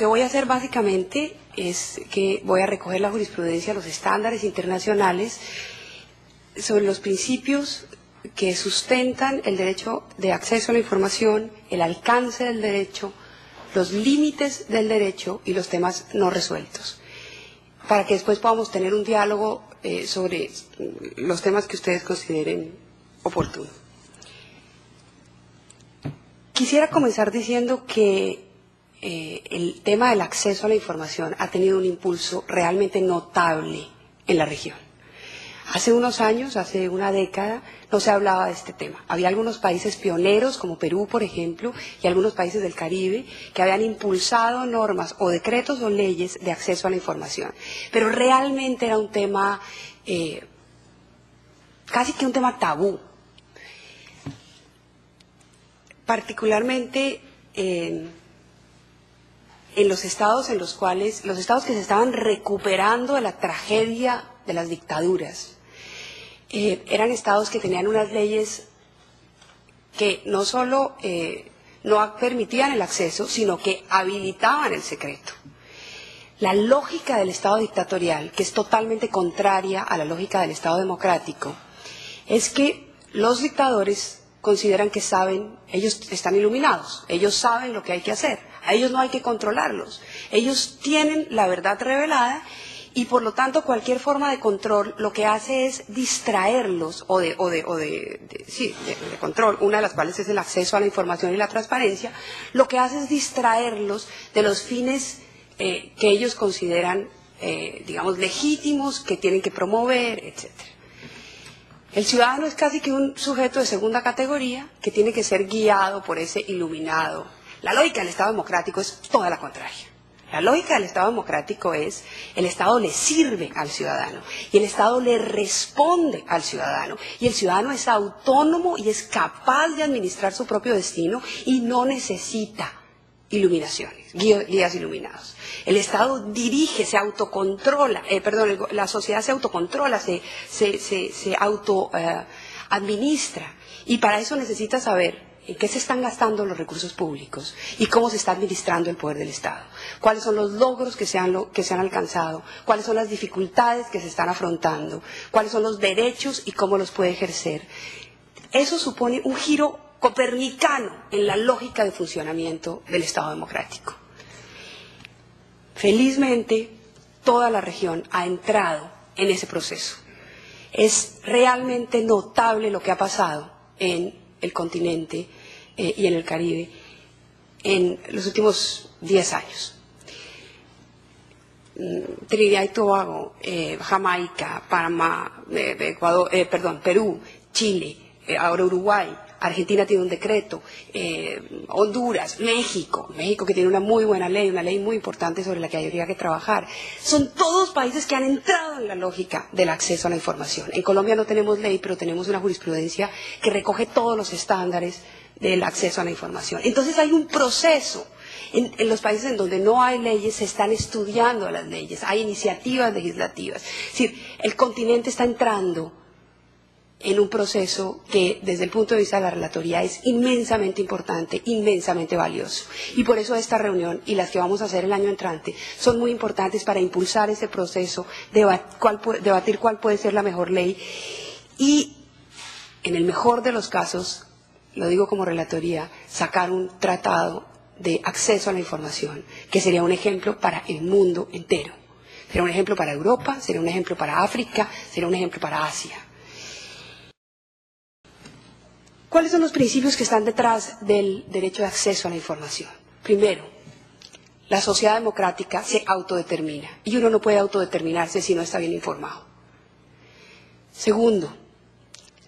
que voy a hacer básicamente es que voy a recoger la jurisprudencia, los estándares internacionales sobre los principios que sustentan el derecho de acceso a la información, el alcance del derecho, los límites del derecho y los temas no resueltos, para que después podamos tener un diálogo sobre los temas que ustedes consideren oportunos. Quisiera comenzar diciendo que el tema del acceso a la información ha tenido un impulso realmente notable en la región. Hace unos años, hace una década, no se hablaba de este tema. Había algunos países pioneros, como Perú, por ejemplo, y algunos países del Caribe, que habían impulsado normas o decretos o leyes de acceso a la información. Pero realmente era un tema, casi que un tema tabú. Particularmente en los estados en los cuales, los estados que se estaban recuperando de la tragedia de las dictaduras, eran estados que tenían unas leyes que no solo no permitían el acceso, sino que habilitaban el secreto. La lógica del estado dictatorial, que es totalmente contraria a la lógica del estado democrático, es que los dictadores consideran que saben, ellos están iluminados, ellos saben lo que hay que hacer, a ellos no hay que controlarlos, ellos tienen la verdad revelada y por lo tanto cualquier forma de control lo que hace es distraerlos de control, una de las cuales es el acceso a la información y la transparencia, lo que hace es distraerlos de los fines que ellos consideran, digamos, legítimos, que tienen que promover, etcétera. El ciudadano es casi que un sujeto de segunda categoría que tiene que ser guiado por ese iluminado. La lógica del Estado democrático es toda la contraria. La lógica del Estado democrático es el Estado le sirve al ciudadano y el Estado le responde al ciudadano y el ciudadano es autónomo y es capaz de administrar su propio destino y no necesita iluminaciones, guías iluminados. El Estado dirige, se autocontrola, la sociedad se autocontrola, se autoadministra y para eso necesita saber en qué se están gastando los recursos públicos y cómo se está administrando el poder del Estado, cuáles son los logros que se han alcanzado, cuáles son las dificultades que se están afrontando, cuáles son los derechos y cómo los puede ejercer. Eso supone un giro copernicano en la lógica de funcionamiento del Estado democrático. Felizmente, toda la región ha entrado en ese proceso. Es realmente notable lo que ha pasado en el continente y en el Caribe en los últimos 10 años. Trinidad y Tobago, Jamaica, Panamá, Perú, Chile, ahora Uruguay, Argentina tiene un decreto, Honduras, México que tiene una muy buena ley, una ley muy importante sobre la que habría que trabajar. Son todos países que han entrado en la lógica del acceso a la información. En Colombia no tenemos ley, pero tenemos una jurisprudencia que recoge todos los estándares del acceso a la información. Entonces hay un proceso. En los países en donde no hay leyes se están estudiando las leyes, hay iniciativas legislativas. Es decir, el continente está entrando en un proceso que desde el punto de vista de la relatoría es inmensamente importante, inmensamente valioso. Y por eso esta reunión y las que vamos a hacer el año entrante son muy importantes para impulsar ese proceso, debatir cuál puede ser la mejor ley y, en el mejor de los casos, lo digo como relatoría, sacar un tratado de acceso a la información, que sería un ejemplo para el mundo entero. Sería un ejemplo para Europa, sería un ejemplo para África, sería un ejemplo para Asia. ¿Cuáles son los principios que están detrás del derecho de acceso a la información? Primero, la sociedad democrática se autodetermina y uno no puede autodeterminarse si no está bien informado. Segundo,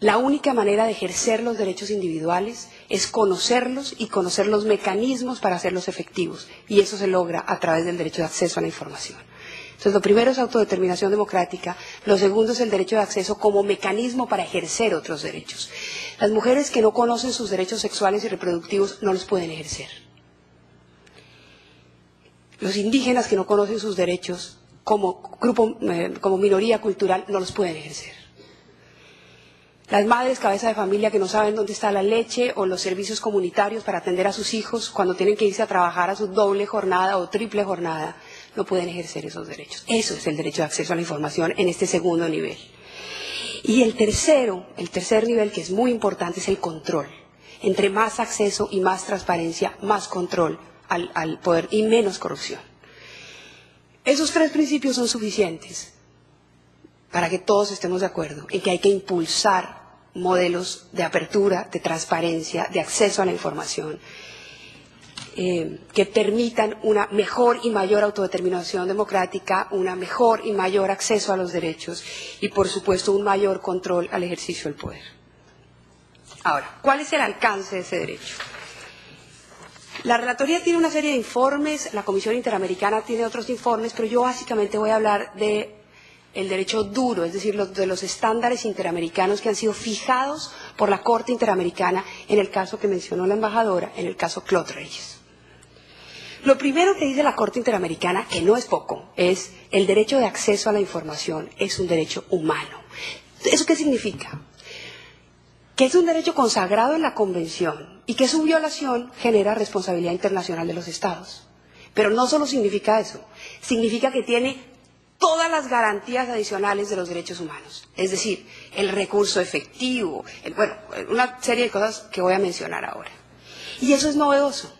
la única manera de ejercer los derechos individuales es conocerlos y conocer los mecanismos para hacerlos efectivos y eso se logra a través del derecho de acceso a la información. Entonces, lo primero es autodeterminación democrática, lo segundo es el derecho de acceso como mecanismo para ejercer otros derechos. Las mujeres que no conocen sus derechos sexuales y reproductivos no los pueden ejercer. Los indígenas que no conocen sus derechos como grupo, como minoría cultural, no los pueden ejercer. Las madres cabeza de familia que no saben dónde está la leche o los servicios comunitarios para atender a sus hijos cuando tienen que irse a trabajar a su doble jornada o triple jornada, no pueden ejercer esos derechos. Eso es el derecho de acceso a la información en este segundo nivel. Y el tercer nivel, que es muy importante, es el control. Entre más acceso y más transparencia, más control al poder y menos corrupción. Esos tres principios son suficientes para que todos estemos de acuerdo en que hay que impulsar modelos de apertura, de transparencia, de acceso a la información, que permitan una mejor y mayor autodeterminación democrática, una mejor y mayor acceso a los derechos y, por supuesto, un mayor control al ejercicio del poder. Ahora, ¿cuál es el alcance de ese derecho? La relatoría tiene una serie de informes, la Comisión Interamericana tiene otros informes, pero yo básicamente voy a hablar de el derecho duro, es decir, de los estándares interamericanos que han sido fijados por la Corte Interamericana en el caso que mencionó la embajadora, en el caso Claude Reyes. Lo primero que dice la Corte Interamericana, que no es poco, es el derecho de acceso a la información es un derecho humano. ¿Eso qué significa? Que es un derecho consagrado en la Convención y que su violación genera responsabilidad internacional de los Estados. Pero no solo significa eso, significa que tiene todas las garantías adicionales de los derechos humanos, es decir, el recurso efectivo, una serie de cosas que voy a mencionar ahora. Y eso es novedoso.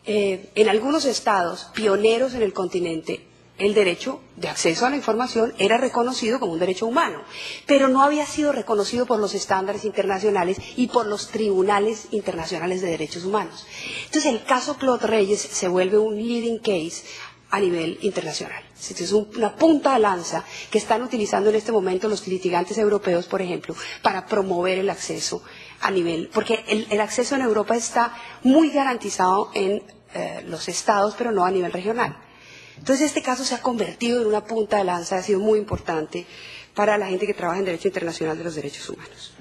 En algunos estados, pioneros en el continente, el derecho de acceso a la información era reconocido como un derecho humano, pero no había sido reconocido por los estándares internacionales y por los tribunales internacionales de derechos humanos. Entonces, el caso Claude Reyes se vuelve un leading case a nivel internacional. Es una punta de lanza que están utilizando en este momento los litigantes europeos, por ejemplo, para promover el acceso a nivel, porque el acceso en Europa está muy garantizado en los estados, pero no a nivel regional. Entonces este caso se ha convertido en una punta de lanza, ha sido muy importante para la gente que trabaja en Derecho Internacional de los Derechos Humanos.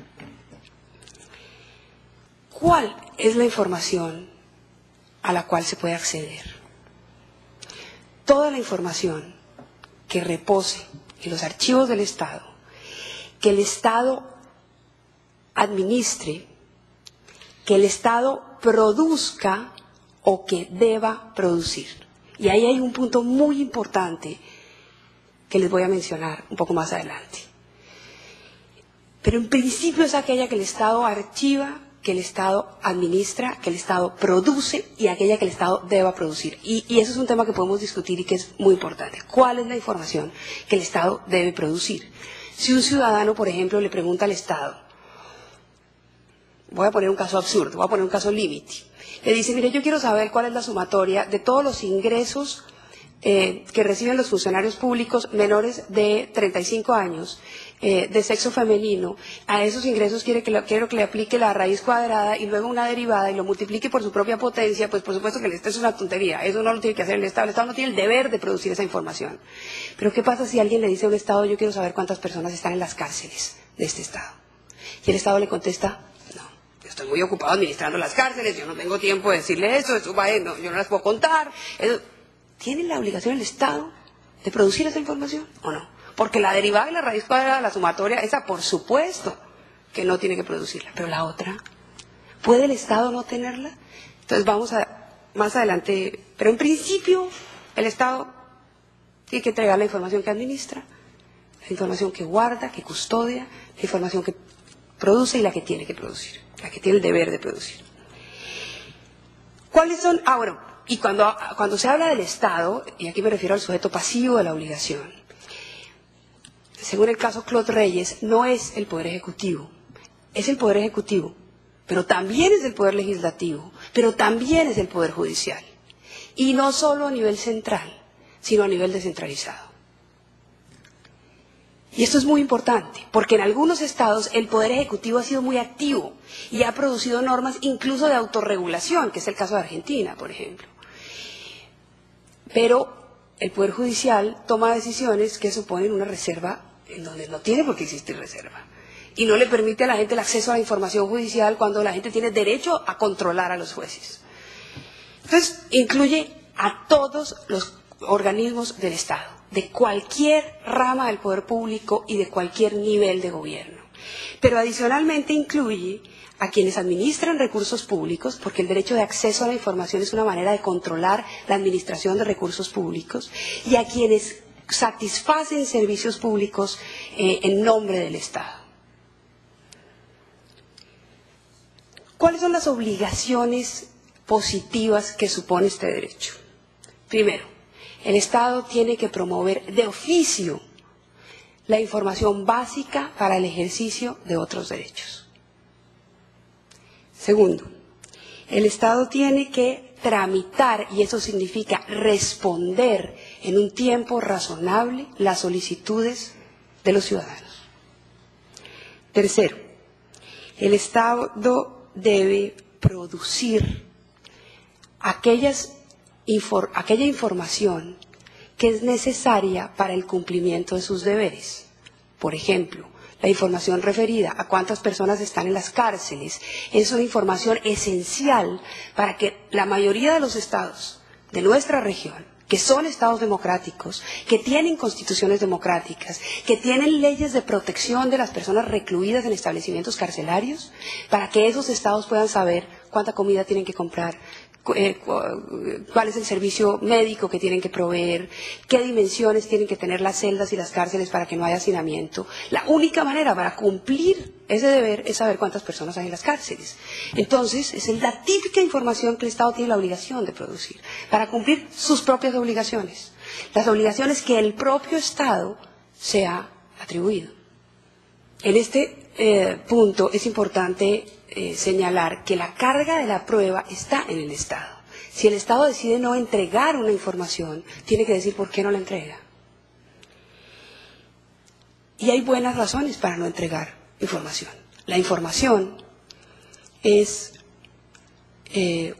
¿Cuál es la información a la cual se puede acceder? Toda la información que repose en los archivos del Estado, que el Estado administre, que el Estado produzca o que deba producir. Y ahí hay un punto muy importante que les voy a mencionar un poco más adelante. Pero en principio es aquella que el Estado archiva, que el Estado administra, que el Estado produce y aquella que el Estado deba producir. Y eso es un tema que podemos discutir y que es muy importante. ¿Cuál es la información que el Estado debe producir? Si un ciudadano, por ejemplo, le pregunta al Estado, voy a poner un caso absurdo, voy a poner un caso límite, le dice, mire, yo quiero saber cuál es la sumatoria de todos los ingresos que reciben los funcionarios públicos menores de 35 años, de sexo femenino. A esos ingresos quiero que le aplique la raíz cuadrada y luego una derivada y lo multiplique por su propia potencia. Pues por supuesto que esto es una tontería, eso no lo tiene que hacer el Estado no tiene el deber de producir esa información. Pero ¿qué pasa si alguien le dice a un Estado, yo quiero saber cuántas personas están en las cárceles de este Estado? Y el Estado le contesta, no, yo estoy muy ocupado administrando las cárceles, yo no tengo tiempo de decirle eso no, yo no las puedo contar. ¿Tiene la obligación el Estado de producir esa información o no? Porque la derivada y la raíz cuadrada, la sumatoria, esa por supuesto que no tiene que producirla. Pero la otra, ¿puede el Estado no tenerla? Entonces vamos a, más adelante, pero en principio el Estado tiene que entregar la información que administra, la información que guarda, que custodia, la información que produce y la que tiene que producir, la que tiene el deber de producir. ¿Cuáles son? Bueno. Y cuando se habla del Estado, y aquí me refiero al sujeto pasivo de la obligación, según el caso Claude Reyes, no es el Poder Ejecutivo, es el Poder Ejecutivo, pero también es el Poder Legislativo, pero también es el Poder Judicial. Y no solo a nivel central, sino a nivel descentralizado. Y esto es muy importante, porque en algunos estados el Poder Ejecutivo ha sido muy activo y ha producido normas incluso de autorregulación, que es el caso de Argentina, por ejemplo. Pero el Poder Judicial toma decisiones que suponen una reserva en donde no tiene por qué existir reserva. Y no le permite a la gente el acceso a la información judicial cuando la gente tiene derecho a controlar a los jueces. Entonces, incluye a todos los organismos del Estado, de cualquier rama del poder público y de cualquier nivel de gobierno. Pero adicionalmente incluye a quienes administran recursos públicos, porque el derecho de acceso a la información es una manera de controlar la administración de recursos públicos, y a quienes satisfacen servicios públicos en nombre del Estado. ¿Cuáles son las obligaciones positivas que supone este derecho? Primero, el Estado tiene que promover de oficio la información básica para el ejercicio de otros derechos. Segundo, el Estado tiene que tramitar, y eso significa responder en un tiempo razonable, las solicitudes de los ciudadanos. Tercero, el Estado debe producir aquella información que es necesaria para el cumplimiento de sus deberes. Por ejemplo, la información referida a cuántas personas están en las cárceles es una información esencial para que la mayoría de los estados de nuestra región, que son estados democráticos, que tienen constituciones democráticas, que tienen leyes de protección de las personas recluidas en establecimientos carcelarios, para que esos estados puedan saber cuánta comida tienen que comprar, cuál es el servicio médico que tienen que proveer, qué dimensiones tienen que tener las celdas y las cárceles para que no haya hacinamiento. La única manera para cumplir ese deber es saber cuántas personas hay en las cárceles. Entonces, es la típica información que el Estado tiene la obligación de producir para cumplir sus propias obligaciones, las obligaciones que el propio Estado se ha atribuido. En este punto es importante señalar que la carga de la prueba está en el Estado. Si el Estado decide no entregar una información, tiene que decir por qué no la entrega. Y hay buenas razones para no entregar información. La información es... el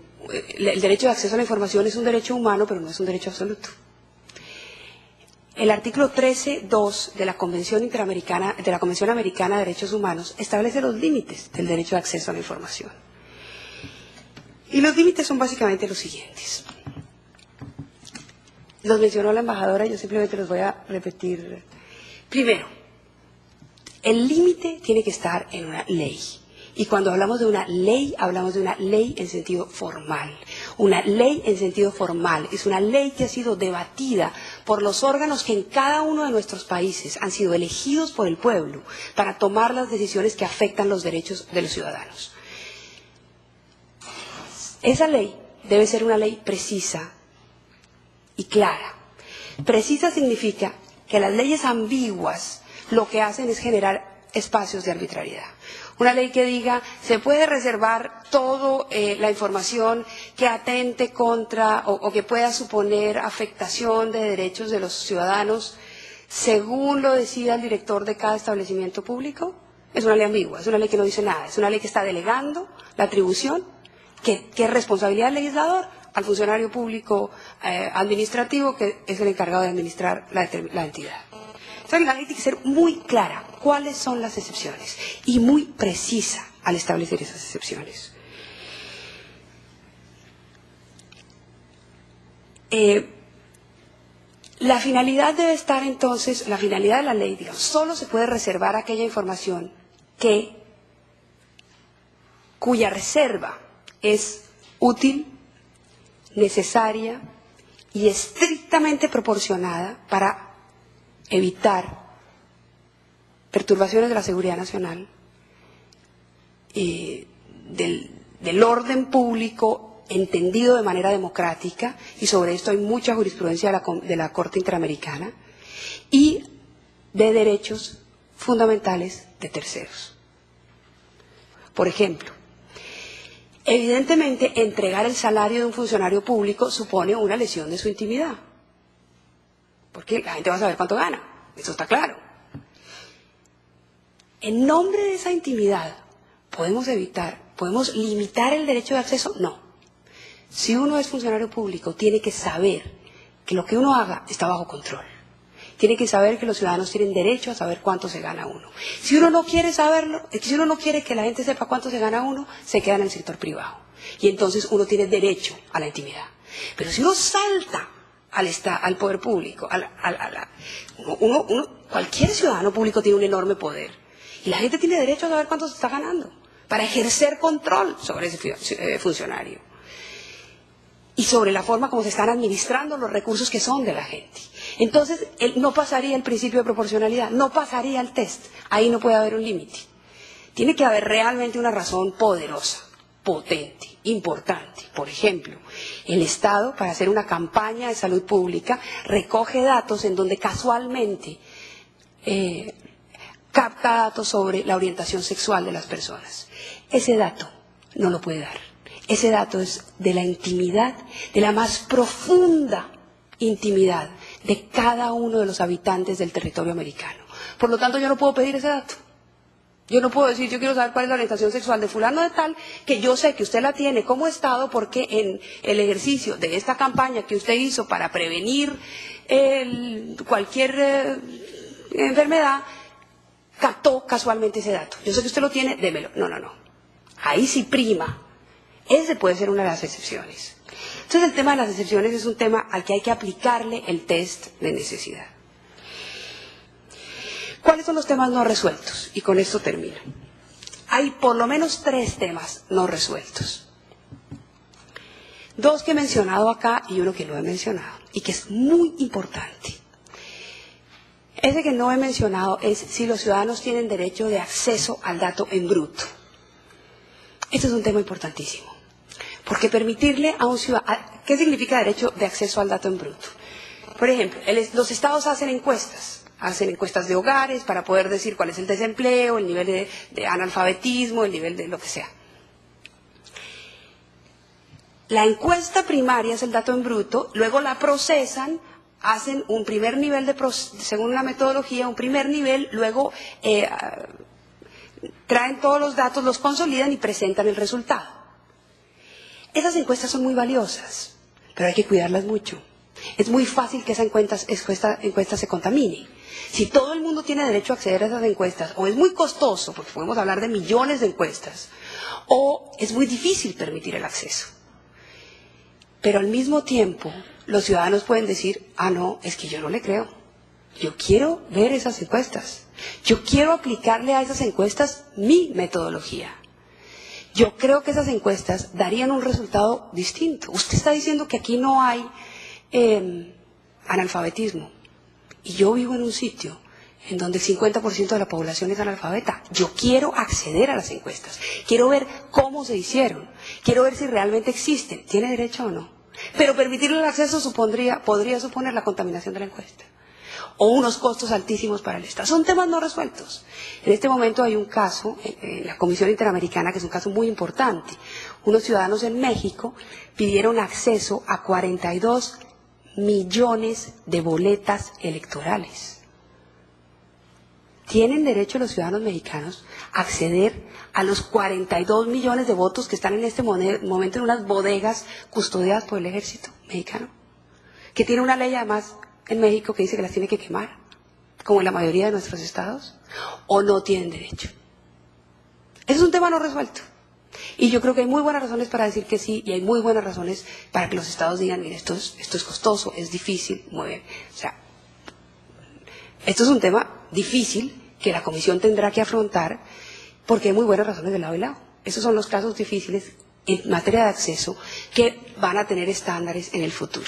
derecho de acceso a la información es un derecho humano, pero no es un derecho absoluto. El artículo 13.2 de la Convención Interamericana, de la Convención Americana de Derechos Humanos establece los límites del derecho de acceso a la información. Y los límites son básicamente los siguientes. Los mencionó la embajadora, yo simplemente los voy a repetir. Primero, el límite tiene que estar en una ley. Y cuando hablamos de una ley en sentido formal. Una ley en sentido formal es una ley que ha sido debatida por los órganos que en cada uno de nuestros países han sido elegidos por el pueblo para tomar las decisiones que afectan los derechos de los ciudadanos. Esa ley debe ser una ley precisa y clara. Precisa significa que las leyes ambiguas lo que hacen es generar espacios de arbitrariedad. Una ley que diga, se puede reservar toda la información que atente contra o que pueda suponer afectación de derechos de los ciudadanos según lo decida el director de cada establecimiento público, es una ley ambigua, es una ley que no dice nada, es una ley que está delegando la atribución, que es responsabilidad del legislador, al funcionario público administrativo, que es el encargado de administrar la entidad. Entonces la ley tiene que ser muy clara cuáles son las excepciones y muy precisa al establecer esas excepciones. La finalidad debe estar entonces, la finalidad de la ley, digamos, solo se puede reservar aquella información cuya reserva es útil, necesaria y estrictamente proporcionada para evitar perturbaciones de la seguridad nacional, del orden público entendido de manera democrática, y sobre esto hay mucha jurisprudencia de la Corte Interamericana, y de derechos fundamentales de terceros. Por ejemplo, evidentemente entregar el salario de un funcionario público supone una lesión de su intimidad, porque la gente va a saber cuánto gana, eso está claro. En nombre de esa intimidad, ¿podemos limitar el derecho de acceso? No. Si uno es funcionario público, tiene que saber que lo que uno haga está bajo control. Tiene que saber que los ciudadanos tienen derecho a saber cuánto se gana uno. Si uno no quiere saberlo, si uno no quiere que la gente sepa cuánto se gana uno, se queda en el sector privado. Y entonces uno tiene derecho a la intimidad. Pero si uno salta al poder público, cualquier ciudadano público tiene un enorme poder. Y la gente tiene derecho a saber cuánto se está ganando, para ejercer control sobre ese funcionario. Y sobre la forma como se están administrando los recursos que son de la gente. Entonces, no pasaría el principio de proporcionalidad, no pasaría el test. Ahí no puede haber un límite. Tiene que haber realmente una razón poderosa, potente, importante. Por ejemplo, el Estado, para hacer una campaña de salud pública, recoge datos en donde casualmente capta datos sobre la orientación sexual de las personas. Ese dato no lo puede dar. Ese dato es de la intimidad, de la más profunda intimidad de cada uno de los habitantes del territorio americano. Por lo tanto, yo no puedo pedir ese dato. Yo no puedo decir, yo quiero saber cuál es la orientación sexual de fulano de tal, que yo sé que usted la tiene como Estado porque en el ejercicio de esta campaña que usted hizo para prevenir cualquier enfermedad, captó casualmente ese dato. Yo sé que usted lo tiene, démelo. No, no, no. Ahí sí prima. Ese puede ser una de las excepciones. Entonces el tema de las excepciones es un tema al que hay que aplicarle el test de necesidad. ¿Cuáles son los temas no resueltos? Y con esto termino. Hay por lo menos 3 temas no resueltos. 2 que he mencionado acá y uno que no he mencionado y que es muy importante. Ese que no he mencionado es si los ciudadanos tienen derecho de acceso al dato en bruto. Este es un tema importantísimo. Porque permitirle a un ciudadano... ¿Qué significa derecho de acceso al dato en bruto? Por ejemplo, los estados hacen encuestas de hogares para poder decir cuál es el desempleo, el nivel de analfabetismo, el nivel de lo que sea. La encuesta primaria es el dato en bruto, luego la procesan, hacen un primer nivel según una metodología, un primer nivel, luego traen todos los datos, los consolidan y presentan el resultado. Esas encuestas son muy valiosas, pero hay que cuidarlas mucho. Es muy fácil que esa encuesta se contamine. Si todo el mundo tiene derecho a acceder a esas encuestas, o es muy costoso, porque podemos hablar de millones de encuestas, o es muy difícil permitir el acceso. Pero al mismo tiempo, los ciudadanos pueden decir, no, es que yo no le creo. Yo quiero ver esas encuestas. Yo quiero aplicarle a esas encuestas mi metodología. Yo creo que esas encuestas darían un resultado distinto. Usted está diciendo que aquí no hay analfabetismo. Y yo vivo en un sitio en donde el 50% de la población es analfabeta. Yo quiero acceder a las encuestas. Quiero ver cómo se hicieron. Quiero ver si realmente existen. ¿Tiene derecho o no? Pero permitirle el acceso podría suponer la contaminación de la encuesta. O unos costos altísimos para el Estado. Son temas no resueltos. En este momento hay un caso en la Comisión Interamericana que es un caso muy importante. Unos ciudadanos en México pidieron acceso a 42 millones de boletas electorales. ¿Tienen derecho los ciudadanos mexicanos a acceder a los 42 millones de votos que están en este momento en unas bodegas custodiadas por el ejército mexicano? Que tiene una ley además en México que dice que las tiene que quemar, como en la mayoría de nuestros estados, o no tienen derecho. Ese es un tema no resuelto. Y yo creo que hay muy buenas razones para decir que sí, y hay muy buenas razones para que los estados digan, mire, esto es costoso, es difícil, muy bien. O sea, esto es un tema difícil que la Comisión tendrá que afrontar, porque hay muy buenas razones de lado y lado. Esos son los casos difíciles en materia de acceso que van a tener estándares en el futuro.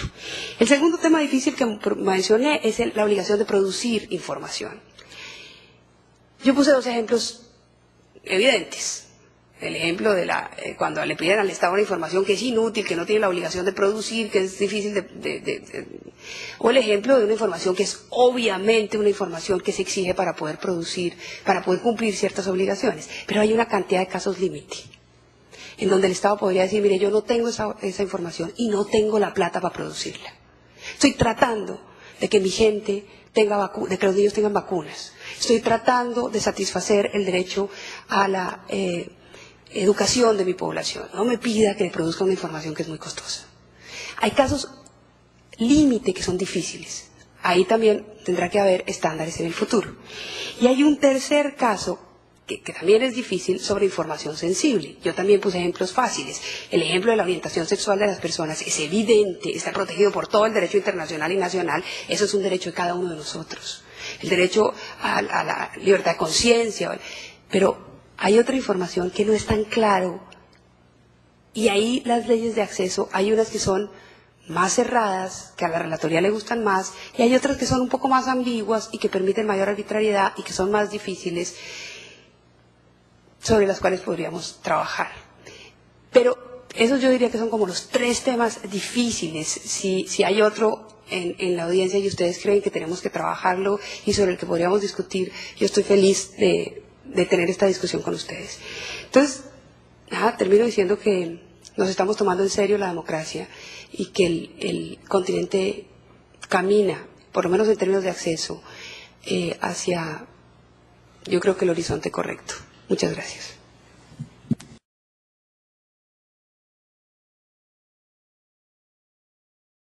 El segundo tema difícil que mencioné es la obligación de producir información. Yo puse 2 ejemplos evidentes. El ejemplo de cuando le piden al Estado una información que es inútil, que no tiene la obligación de producir, que es difícil o el ejemplo de una información que es obviamente una información que se exige para poder producir, para poder cumplir ciertas obligaciones. Pero hay una cantidad de casos límite en donde el Estado podría decir, mire, yo no tengo esa información y no tengo la plata para producirla. Estoy tratando de que mi gente de que los niños tengan vacunas. Estoy tratando de satisfacer el derecho a la educación de mi población. No me pida que le produzca una información que es muy costosa. Hay casos límite que son difíciles. Ahí también tendrá que haber estándares en el futuro. Y hay un tercer caso que también es difícil sobre información sensible. Yo también puse ejemplos fáciles. El ejemplo de la orientación sexual de las personas es evidente, está protegido por todo el derecho internacional y nacional. Eso es un derecho de cada uno de nosotros. El derecho a la libertad de conciencia, pero hay otra información que no es tan claro, y ahí las leyes de acceso, hay unas que son más cerradas, que a la relatoría le gustan más, y hay otras que son un poco más ambiguas y que permiten mayor arbitrariedad y que son más difíciles, sobre las cuales podríamos trabajar. Pero esos yo diría que son como los 3 temas difíciles. Si hay otro en la audiencia y ustedes creen que tenemos que trabajarlo y sobre el que podríamos discutir, yo estoy feliz de tener esta discusión con ustedes. Entonces, termino diciendo que nos estamos tomando en serio la democracia y que el continente camina, por lo menos en términos de acceso, hacia, yo creo que el horizonte correcto. Muchas gracias.